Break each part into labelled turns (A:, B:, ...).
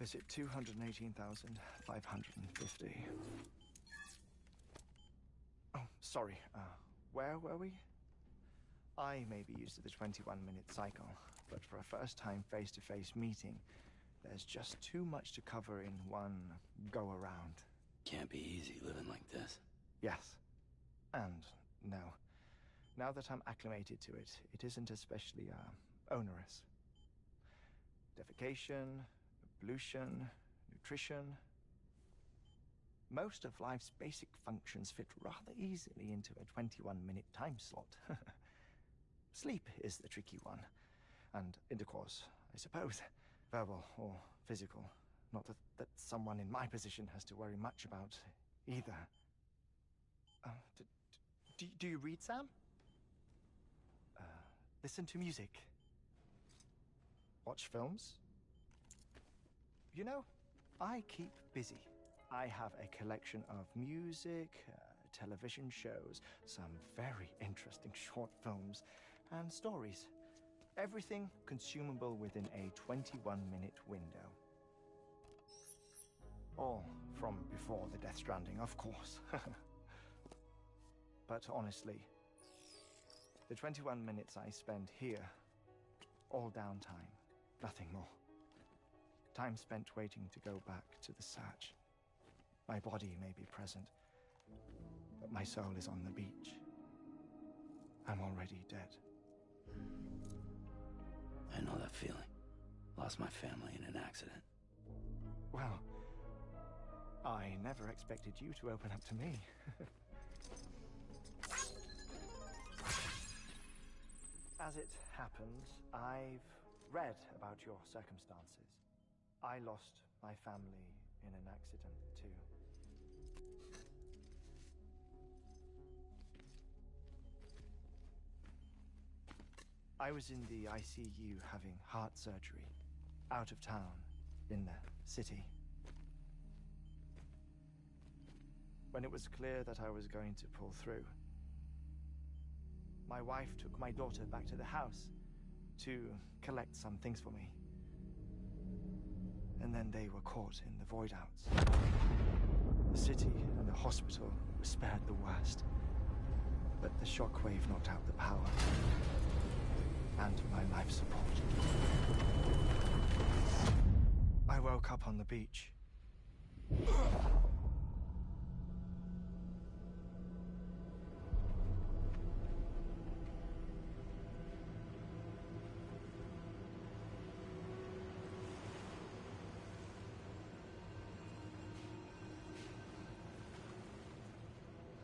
A: Visit 218,550. Oh, sorry. Where were we? I may be used to the 21-minute cycle, but for a first-time face-to-face meeting, there's just too much to cover in one go-around.
B: Can't be easy living like this.
A: Yes. And no. Now that I'm acclimated to it, it isn't especially, onerous. Defecation, pollution, nutrition. Most of life's basic functions fit rather easily into a 21-minute time slot. Sleep is the tricky one. And intercourse, I suppose. Verbal or physical. Not that someone in my position has to worry much about either. Do you read, Sam? Listen to music. Watch films? You know, I keep busy. I have a collection of music, television shows, some very interesting short films, and stories. Everything consumable within a 21-minute window. All from before the Death Stranding, of course. But honestly, the 21 minutes I spend here, all downtime, nothing more. Time spent waiting to go back to the Satch. My body may be present, but my soul is on the beach. I'm already dead.
B: I know that feeling. Lost my family in an accident.
A: Well, I never expected you to open up to me. As it happens, I've read about your circumstances. I lost my family in an accident, too. I was in the ICU having heart surgery, out of town, in the city. When it was clear that I was going to pull through, my wife took my daughter back to the house to collect some things for me. And then they were caught in the void-outs. The city and the hospital were spared the worst, but the shockwave knocked out the power and my life support. I woke up on the beach.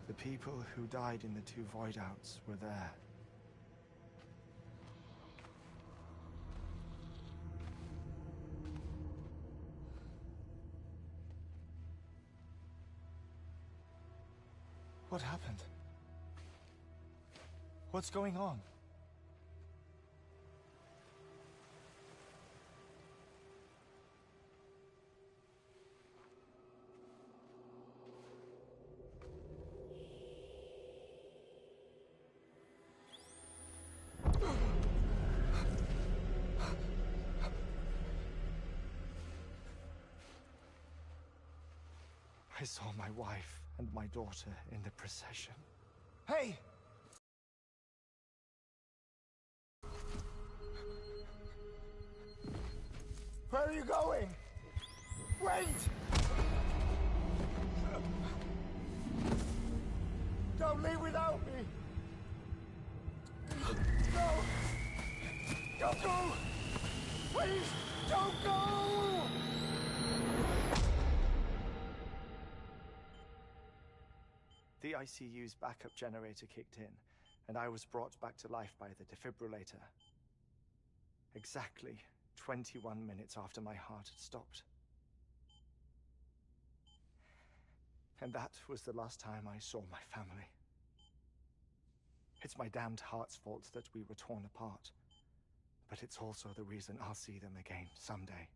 A: The people who died in the two void-outs were there. What happened? What's going on? I saw my wife and my daughter in the procession. Hey! Where are you going? Wait! Don't leave without me! No! Don't go! Please, don't go! The ICU's backup generator kicked in, and I was brought back to life by the defibrillator. Exactly 21 minutes after my heart had stopped. And that was the last time I saw my family. It's my damned heart's fault that we were torn apart, but it's also the reason I'll see them again someday.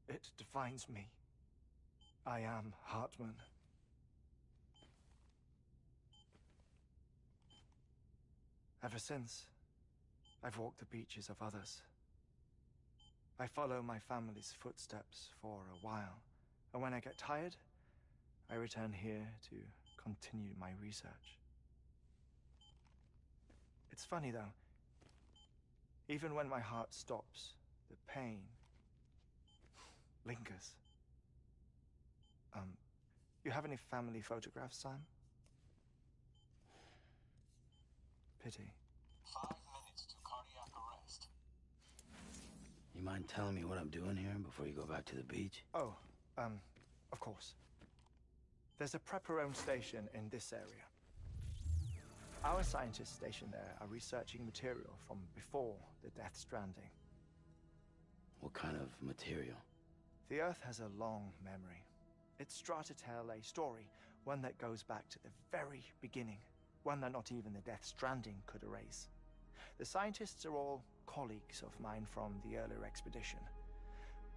A: It defines me. I am Hartman. Ever since, I've walked the beaches of others. I follow my family's footsteps for a while, and when I get tired, I return here to continue my research. It's funny though, even when my heart stops, the pain lingers. You have any family photographs, Sam? Pity.
C: 5 minutes to cardiac arrest.
B: You mind telling me what I'm doing here before you go back to the beach?
A: Oh, of course. There's a Prepperone station in this area. Our scientists stationed there are researching material from before the Death Stranding.
B: What kind of material?
A: The Earth has a long memory. It's trying to tell a story, one that goes back to the very beginning, one that not even the Death Stranding could erase. The scientists are all colleagues of mine from the earlier expedition.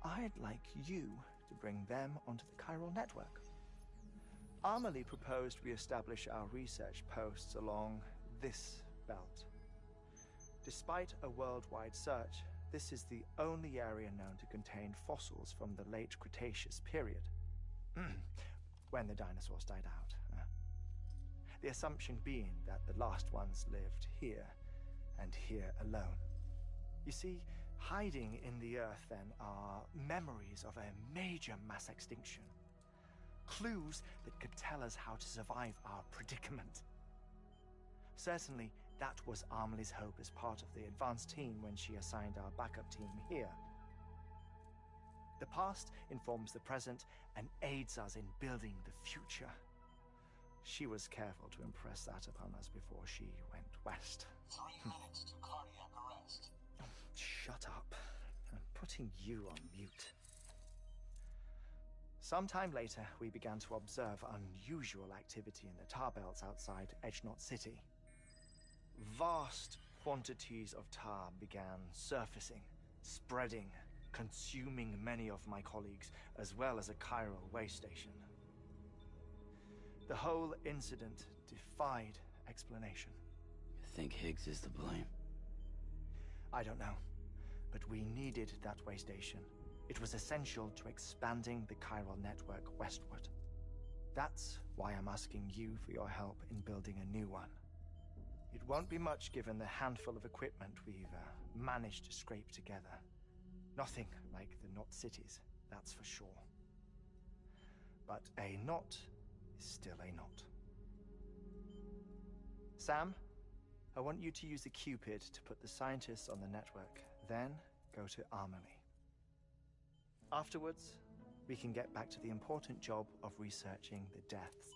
A: I'd like you to bring them onto the chiral network. Amelie proposed we establish our research posts along this belt. Despite a worldwide search, this is the only area known to contain fossils from the late Cretaceous period. When the dinosaurs died out. The assumption being that the last ones lived here, and here alone. You see, hiding in the Earth then are memories of a major mass extinction. Clues that could tell us how to survive our predicament. Certainly, that was Amelie's hope as part of the advanced team when she assigned our backup team here. The past informs the present and aids us in building the future. She was careful to impress that upon us before she went west.
C: 3 minutes to cardiac arrest.
A: Shut up. I'm putting you on mute. Sometime later, we began to observe unusual activity in the tar belts outside Edgenot City. Vast quantities of tar began surfacing, spreading, consuming many of my colleagues, as well as a chiral way station. The whole incident defied explanation.
B: You think Higgs is to blame?
A: I don't know, but we needed that way station. It was essential to expanding the chiral network westward. That's why I'm asking you for your help in building a new one. It won't be much given the handful of equipment we've managed to scrape together. Nothing like the knot cities, that's for sure. But a knot is still a knot. Sam, I want you to use the Cupid to put the scientists on the network, then go to Amelie. Afterwards, we can get back to the important job of researching the deaths.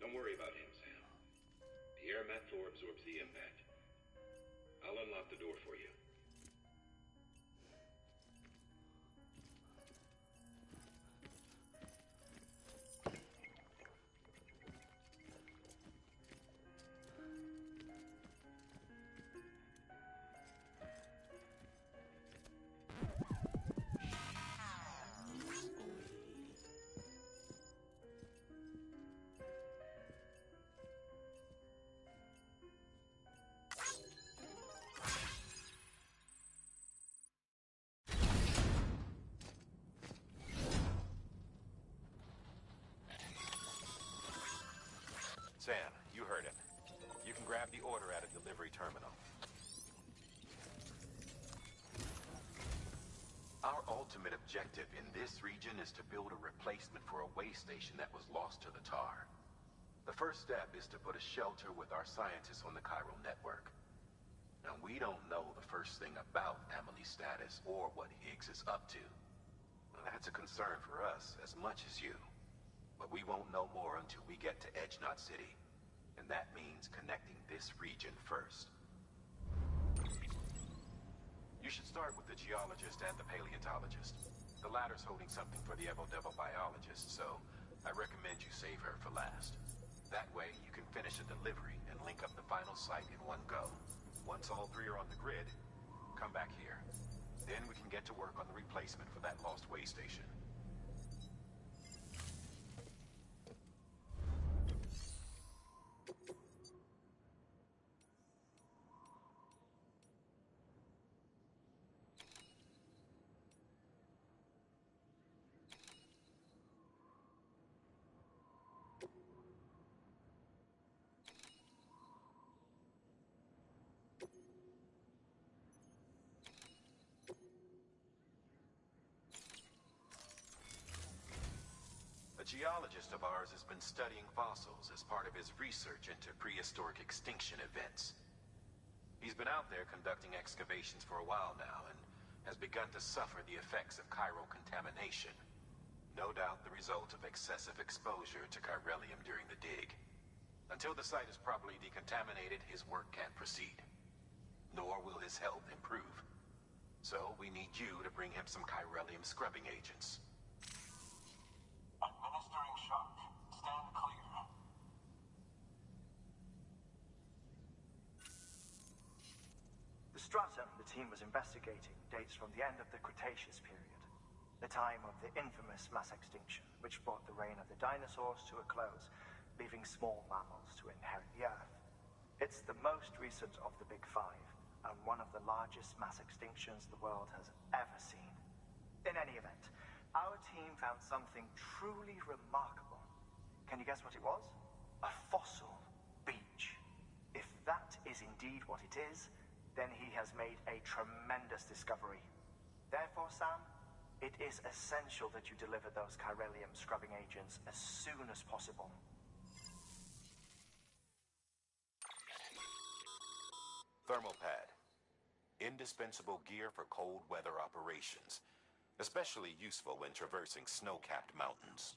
D: Don't worry about him, Sam. The air mat floor absorbs the impact. I'll unlock the door for you.
E: Sam, you heard him. You can grab the order at a delivery terminal. Our ultimate objective in this region is to build a replacement for a way station that was lost to the tar. The first step is to put a shelter with our scientists on the chiral network. Now, we don't know the first thing about Amelie's status or what Higgs is up to. Well, that's a concern for us as much as you. But we won't know more until we get to Edgenot City. And that means connecting this region first. You should start with the geologist and the paleontologist. The latter's holding something for the Evo-Devo biologist, so I recommend you save her for last. That way, you can finish a delivery and link up the final site in one go. Once all three are on the grid, come back here. Then we can get to work on the replacement for that lost way station. A geologist of ours has been studying fossils as part of his research into prehistoric extinction events. He's been out there conducting excavations for a while now and has begun to suffer the effects of chiral contamination. No doubt the result of excessive exposure to chiralium during the dig. Until the site is properly decontaminated, his work can't proceed. Nor will his health improve. So we need you to bring him some chiralium scrubbing agents.
C: Administering shock. Stand clear.
A: The stratum the team was investigating dates from the end of the Cretaceous period, the time of the infamous mass extinction, which brought the reign of the dinosaurs to a close, leaving small mammals to inherit the Earth. It's the most recent of the Big Five, and one of the largest mass extinctions the world has ever seen. In any event, our team found something truly remarkable. Can you guess what it was? A fossil beach. If that is indeed what it is, then he has made a tremendous discovery. Therefore, Sam, it is essential that you deliver those chiralium scrubbing agents as soon as possible.
E: Thermal pad. Indispensable gear for cold weather operations. Especially useful when traversing snow-capped mountains.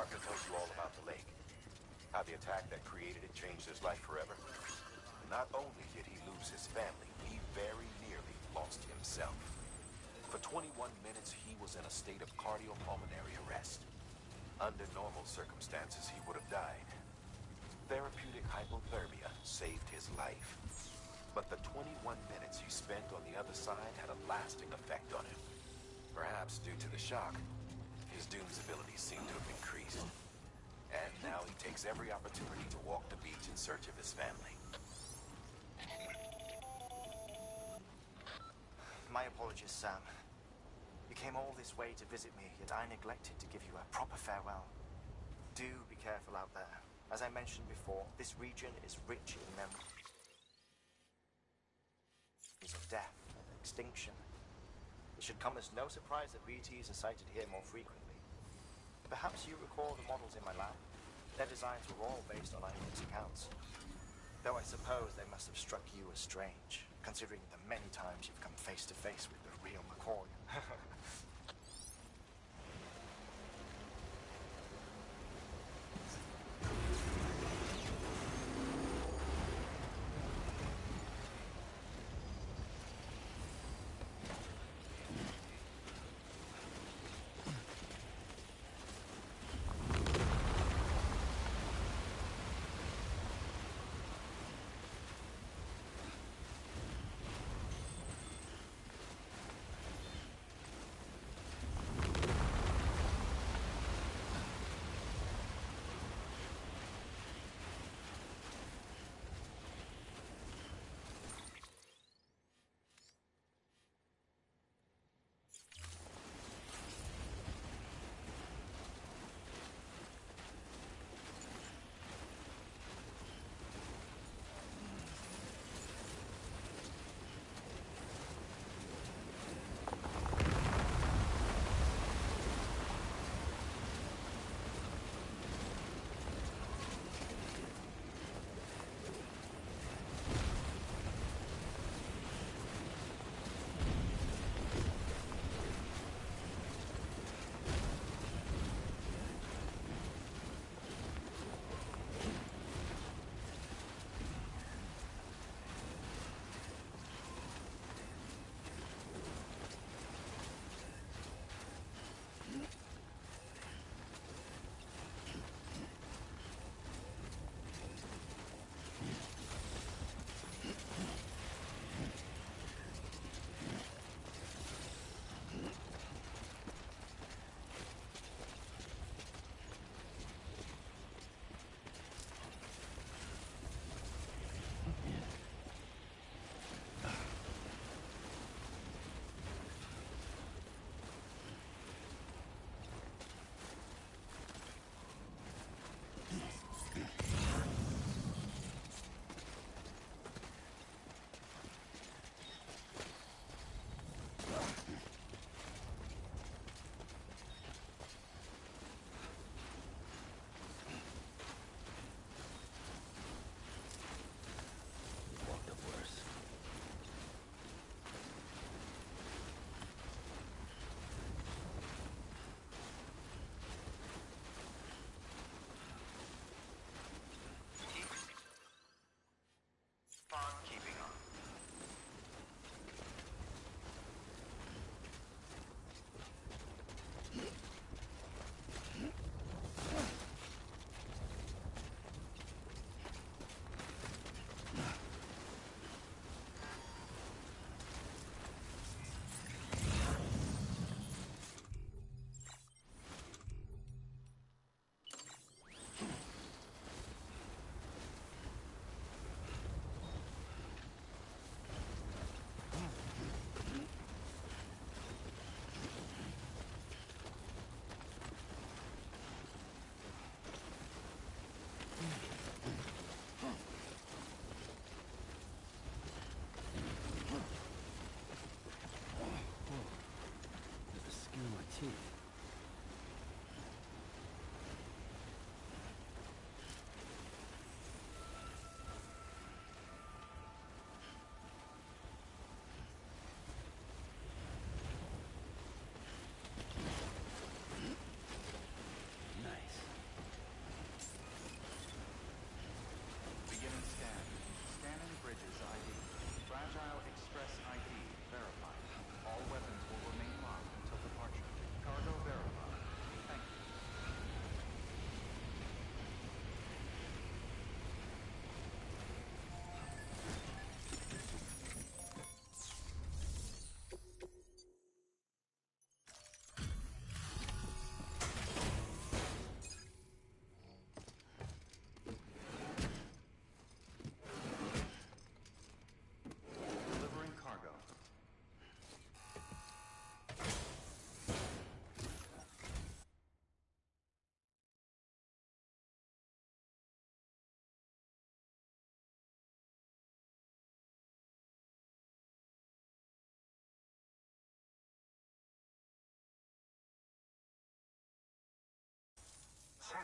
E: Parker told you all about the lake. How the attack that created it changed his life forever. Not only did he lose his family, he very nearly lost himself. For 21 minutes, he was in a state of cardiopulmonary arrest. Under normal circumstances, he would have died. Therapeutic hypothermia saved his life. But the 21 minutes he spent on the other side had a lasting effect on him. Perhaps due to the shock, his Doom's abilities seem to have increased. And now he takes every opportunity to walk the beach in search of his family.
A: My apologies, Sam. You came all this way to visit me, yet I neglected to give you a proper farewell. Do be careful out there. As I mentioned before, this region is rich in memories of death and extinction. It should come as no surprise that BTs are sighted here more frequently. Perhaps you recall the models in my lab. Their designs were all based on eyewitness accounts. Though I suppose they must have struck you as strange, considering the many times you've come face to face with the real McCoy.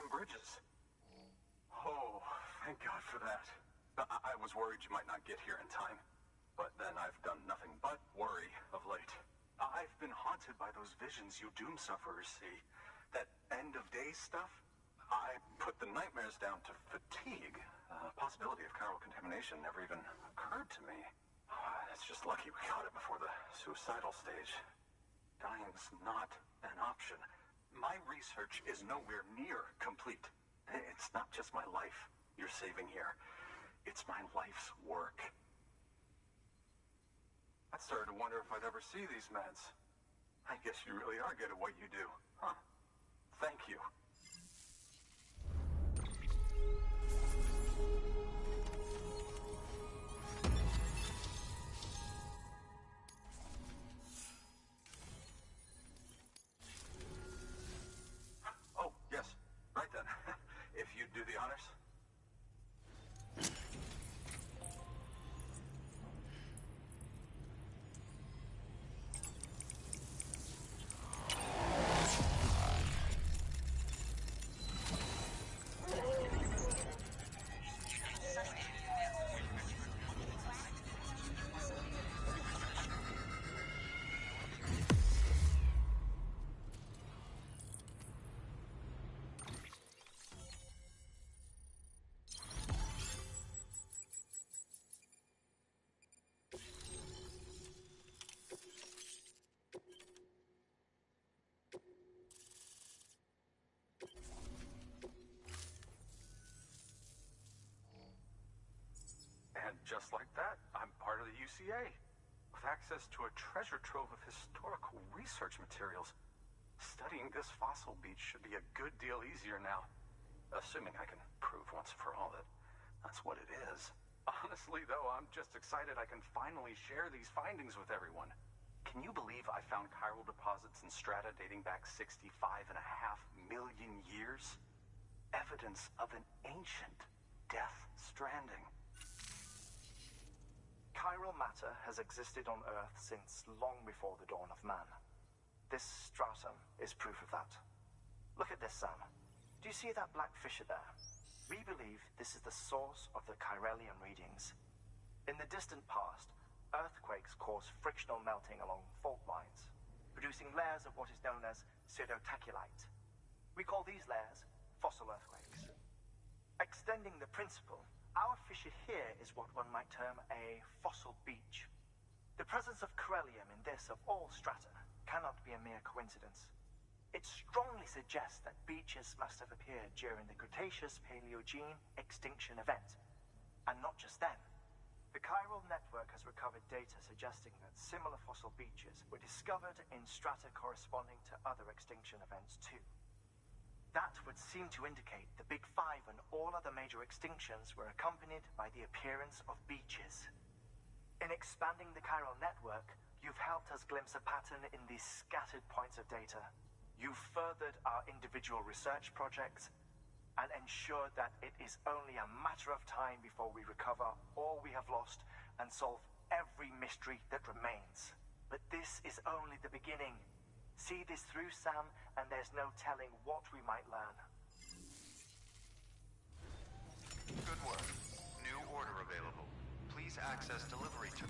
C: some bridges. Oh, thank God for that. I was worried you might not get here in time. But then I've done nothing but worry of late. I've been haunted by those visions you doom sufferers see. That end-of-day stuff. I put the nightmares down to fatigue. Possibility of chiral contamination never even occurred to me. It's just lucky we caught it before the suicidal stage. Dying's not an option. My research is nowhere near complete. It's not just my life you're saving here. It's my life's work. I started to wonder if I'd ever see these meds. I guess you really are good at what you do, huh? Thank you. Oh, yes. Right then. If you'd do the honors. And just like that, I'm part of the UCA, with access to a treasure trove of historical research materials. Studying this fossil beach should be a good deal easier now, assuming I can prove once for all that that's what it is. Honestly, though, I'm just excited I can finally share these findings with everyone. Can you believe I found chiral deposits in strata dating back 65.5 million years? Evidence of an ancient death stranding.
A: Chiral matter has existed on Earth since long before the dawn of man. This stratum is proof of that. Look at this, Sam. Do you see that black fissure there? We believe this is the source of the Chiralian readings. In the distant past, earthquakes caused frictional melting along fault lines, producing layers of what is known as pseudotachylite. We call these layers fossil earthquakes. Extending the principle, our fissure here is what one might term a fossil beach. The presence of chiralium in this of all strata cannot be a mere coincidence. It strongly suggests that beaches must have appeared during the Cretaceous-Paleogene extinction event. And not just then. The chiral network has recovered data suggesting that similar fossil beaches were discovered in strata corresponding to other extinction events too. That would seem to indicate the Big Five and all other major extinctions were accompanied by the appearance of beaches. In expanding the chiral network, you've helped us glimpse a pattern in these scattered points of data. You've furthered our individual research projects and ensured that it is only a matter of time before we recover all we have lost and solve every mystery that remains. But this is only the beginning. See this through, Sam, and there's no telling what we might learn.
F: Good work. New order available. Please access delivery to...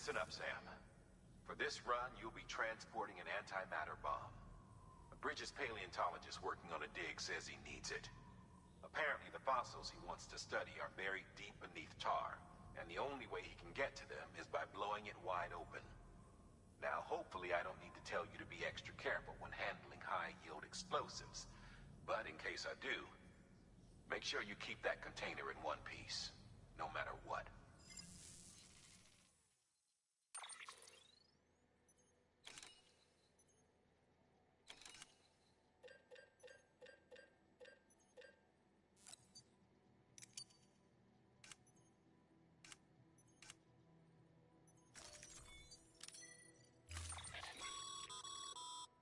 E: Listen up, Sam. For this run, you'll be transporting an antimatter bomb. A Bridges paleontologist working on a dig says he needs it. Apparently, the fossils he wants to study are buried deep beneath tar, and the only way he can get to them is by blowing it wide open. Now, hopefully I don't need to tell you to be extra careful when handling high-yield explosives. But in case I do, make sure you keep that container in one piece, no matter what.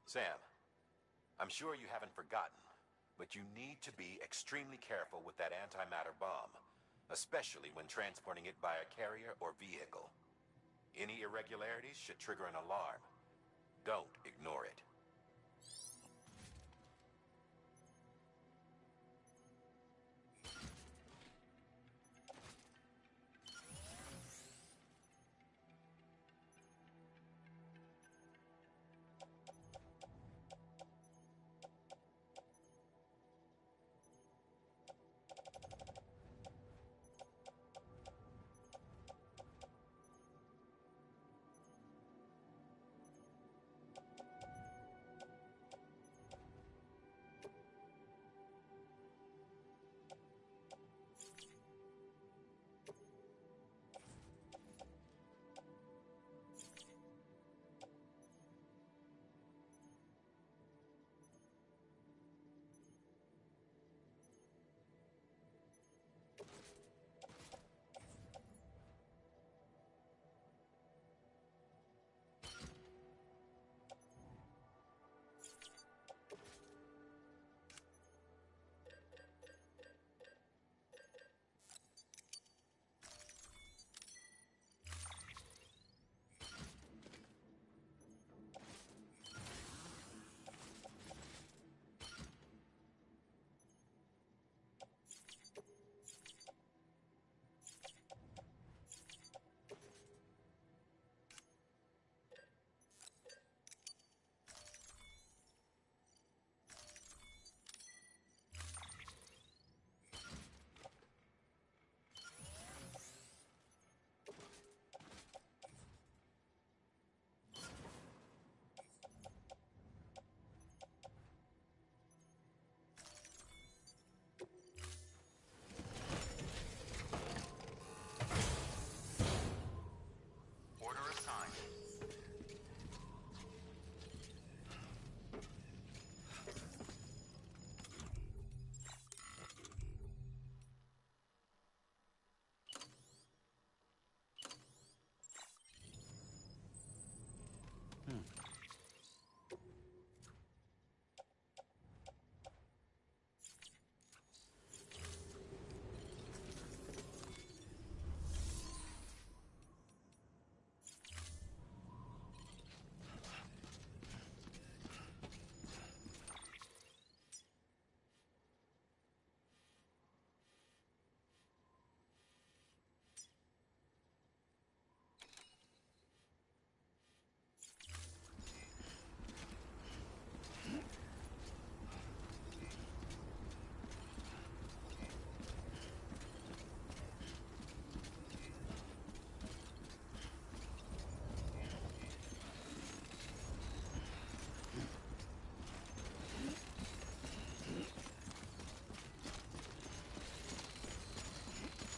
E: Sam, I'm sure you haven't forgotten, but you need to be extremely careful with that antimatter bomb, especially when transporting it by a carrier or vehicle. Any irregularities should trigger an alarm. Don't ignore it.
F: Order assigned.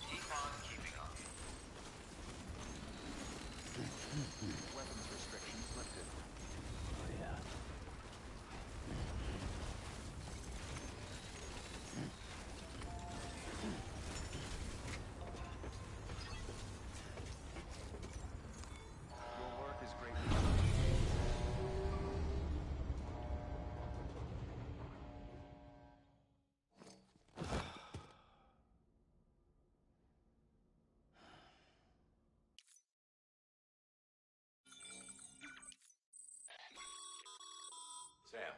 F: Keep on keeping up.
A: Weapons restrictions lifted.
B: Oh, yeah.
A: Your work is greatly appreciated.
E: Sam,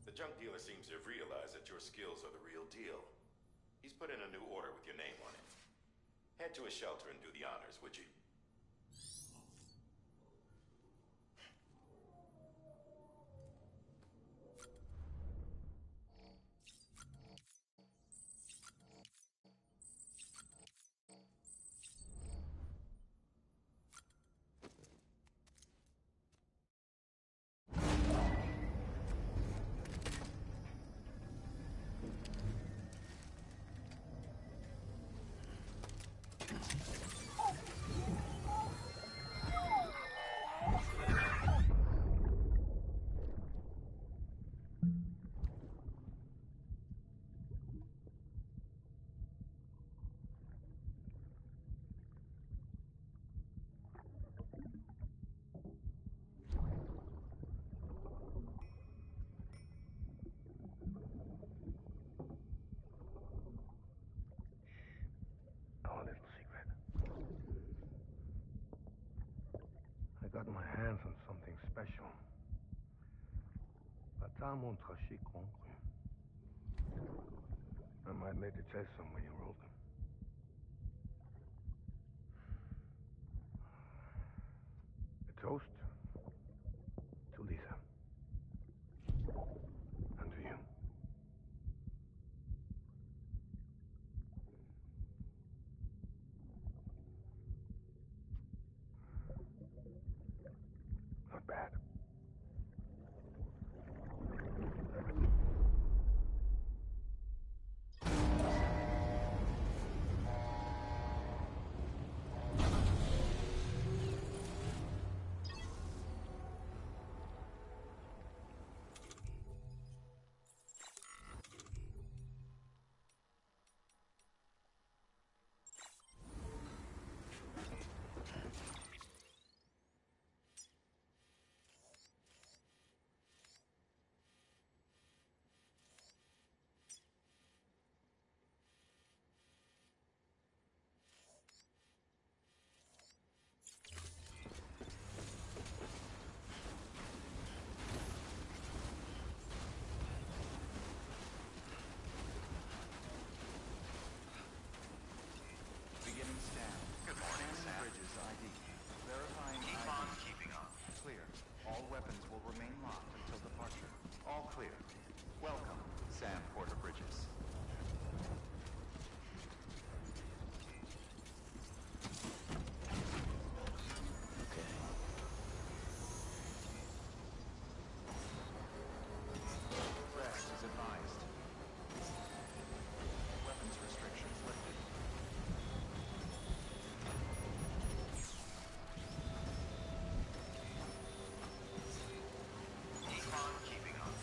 E: the junk dealer seems to have realized that your skills are the real deal. He's put in a new order with your name on it. Head to his shelter and do the honors, would you?
G: Dans mon tracé concret. I might make the test somewhere you rolled them. A toast to Lisa. And to you. Not bad.
F: Beginning scan. Good morning, Sam. Bridges ID. Verifying
C: Keep
F: ID.
C: on keeping on.
F: Clear. All weapons will remain locked until departure. All clear. Welcome, Sam Porter Bridges.
B: Okay.
F: Rest is advised. Weapons restrictions lifted.
C: Keep on keeping on.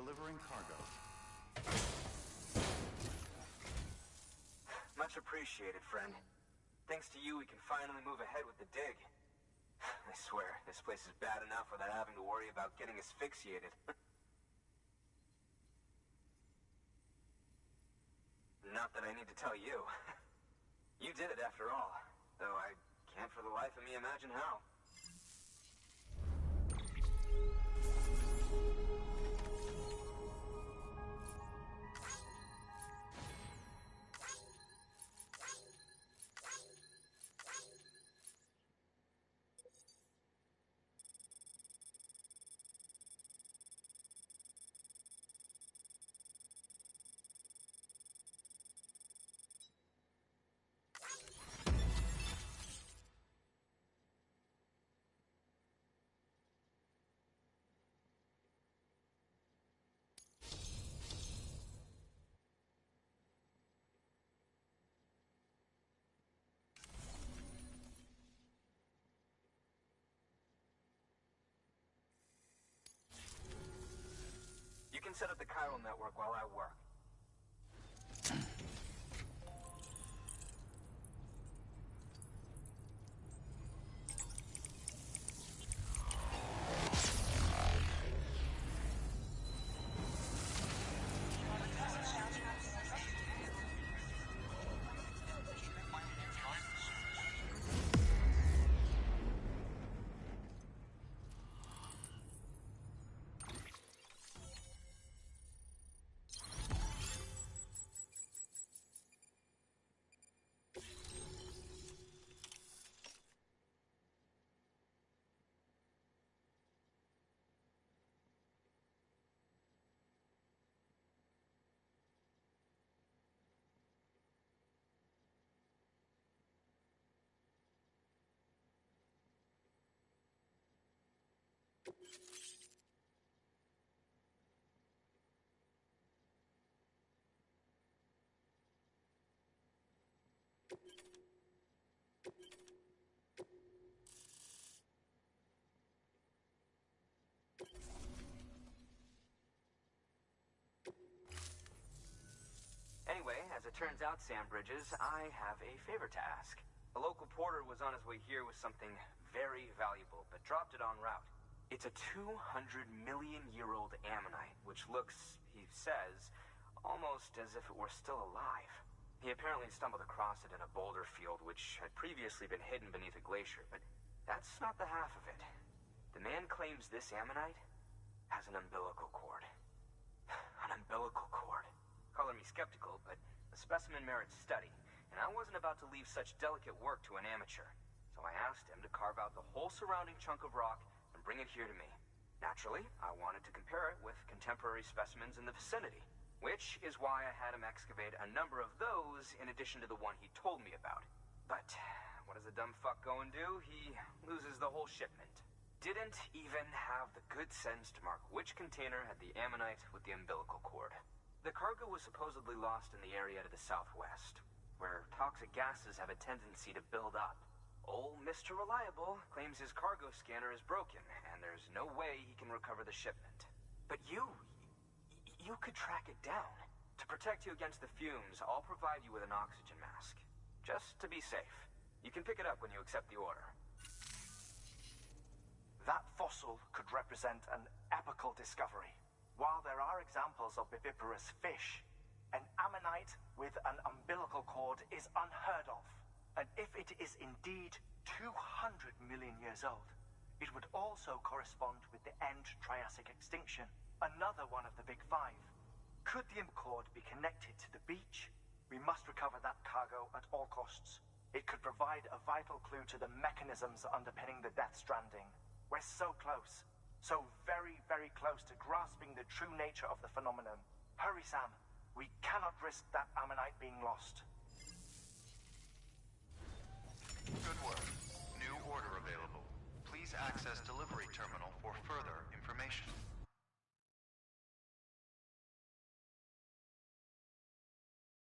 F: delivering cargo.
B: Much appreciated, friend. Thanks to you, we can finally move ahead with the dig. I swear, this place is bad enough without having to worry about getting asphyxiated. Not that I need to tell you. You did it after all, though I can't for the life of me imagine how. You can set up the chiral network while I work. Anyway, as it turns out, Sam Bridges, I have a favor to ask. A local porter was on his way here with something very valuable, but dropped it en route. It's a 200-million-year-old ammonite, which looks, he says, almost as if it were still alive. He apparently stumbled across it in a boulder field, which had previously been hidden beneath a glacier, but that's not the half of it. The man claims this ammonite has an umbilical cord. An umbilical cord. Color me skeptical, but the specimen merits study, and I wasn't about to leave such delicate work to an amateur. So I asked him to carve out the whole surrounding chunk of rock and bring it here to me. Naturally, I wanted to compare it with contemporary specimens in the vicinity, which is why I had him excavate a number of those in addition to the one he told me about. But what does a dumb fuck go and do? He loses the whole shipment. Didn't even have the good sense to mark which container had the ammonite with the umbilical cord. The cargo was supposedly lost in the area to the southwest, where toxic gases have a tendency to build up. Old Mr. Reliable claims his cargo scanner is broken, and there's no way he can recover the shipment. But you could track it down. To protect you against the fumes, I'll provide you with an oxygen mask. Just to be safe. You can pick it up when you accept the order.
A: That fossil could represent an epochal discovery. While there are examples of viviparous fish, an ammonite with an umbilical cord is unheard of. And if it is indeed 200 million years old, it would also correspond with the end Triassic extinction, another one of the big five. Could the cord be connected to the beach? We must recover that cargo at all costs. It could provide a vital clue to the mechanisms underpinning the Death Stranding. We're so close. So very, very close to grasping the true nature of the phenomenon. Hurry, Sam. We cannot risk that ammonite being lost.